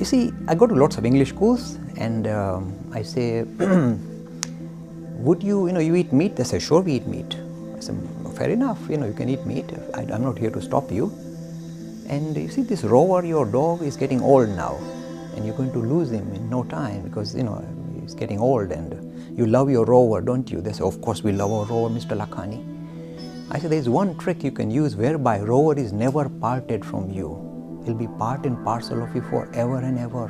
You see, I go to lots of English schools and I say, would you eat meat? They say, sure, we eat meat. I say, fair enough, you can eat meat. I'm not here to stop you. And you see, this Rover, your dog, is getting old now. And you're going to lose him in no time because, he's getting old and you love your Rover, don't you? They say, of course we love our Rover, Mr. Lakhani. I said, there's one trick you can use whereby Rover is never parted from you. He'll be part and parcel of you forever and ever.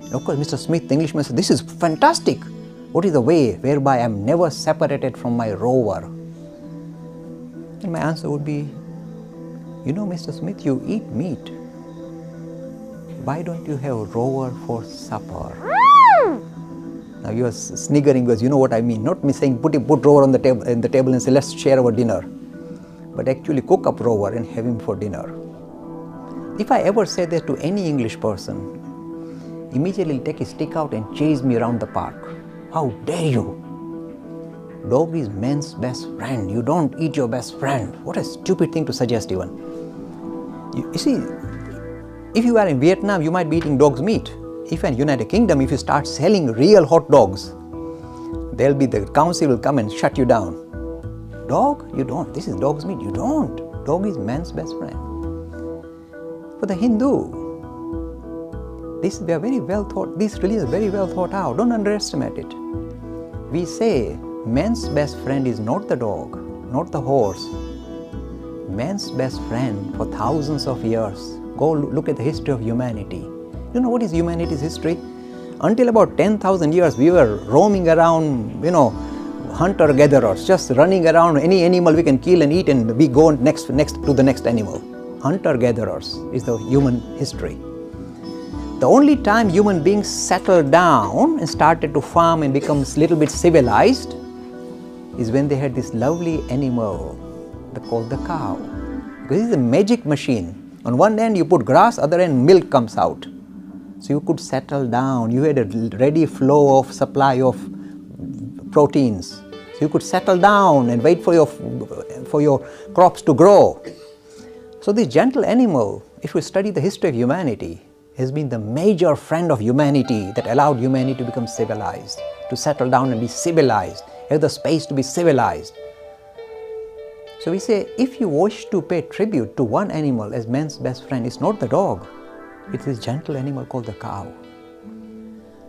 And of course, Mr. Smith, the Englishman, said, this is fantastic. What is the way whereby I'm never separated from my Rover? And my answer would be, Mr. Smith, you eat meat. Why don't you have Rover for supper? Now you are sniggering because you know what I mean. Not me saying put Rover on the table and say let's share our dinner, but actually cook up Rover and have him for dinner. If I ever say that to any English person, immediately he'll take his stick out and chase me around the park. How dare you? Dog is man's best friend. You don't eat your best friend. What a stupid thing to suggest even. You see, if you are in Vietnam, you might be eating dog's meat. If in United Kingdom, if you start selling real hot dogs, the council will come and shut you down. Dog? You don't. This is dog's meat. You don't. Dog is man's best friend. For the Hindu, this religion is very well thought out. Don't underestimate it. We say man's best friend is not the dog, not the horse. Man's best friend for thousands of years. Go look at the history of humanity. You know what is humanity's history? Until about 10,000 years, we were roaming around, hunter-gatherers, just running around any animal we can kill and eat, and we go next to the next animal. Hunter-gatherers is the human history. The only time human beings settled down and started to farm and become a little bit civilized is when they had this lovely animal called the cow. Because it's a magic machine. On one end you put grass, other end milk comes out. So you could settle down. You had a ready flow of supply of proteins. So you could settle down and wait for your crops to grow. So this gentle animal, if we study the history of humanity, has been the major friend of humanity that allowed humanity to become civilized, to settle down and be civilized, have the space to be civilized. So we say, if you wish to pay tribute to one animal as man's best friend, it's not the dog, it's this gentle animal called the cow.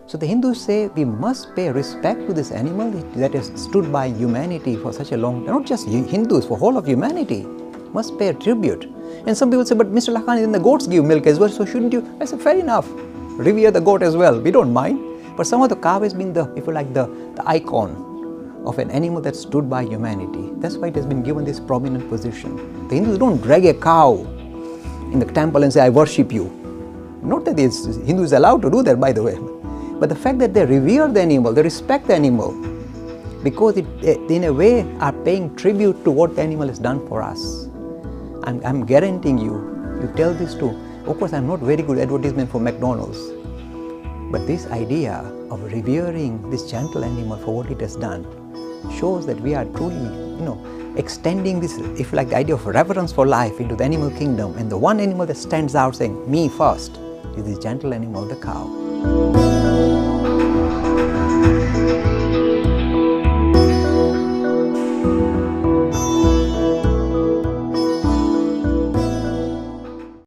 So the Hindus say we must pay respect to this animal that has stood by humanity for such a long time. Not just Hindus, for whole of humanity must pay a tribute. And some people say, but Mr. Lakhani, then the goats give milk as well, so shouldn't you? I said, fair enough, revere the goat as well, we don't mind. But somehow the cow has been the icon of an animal that stood by humanity. That's why it has been given this prominent position. The Hindus don't drag a cow in the temple and say, I worship you. Not that Hindu is allowed to do that, by the way. But the fact that they revere the animal, they respect the animal, because it, in a way, are paying tribute to what the animal has done for us. I'm guaranteeing you tell this to, of course I'm not very good at advertisement for McDonald's, but this idea of revering this gentle animal for what it has done shows that we are truly, extending this, if you like, the idea of reverence for life into the animal kingdom. And the one animal that stands out saying, me first, is this gentle animal, the cow.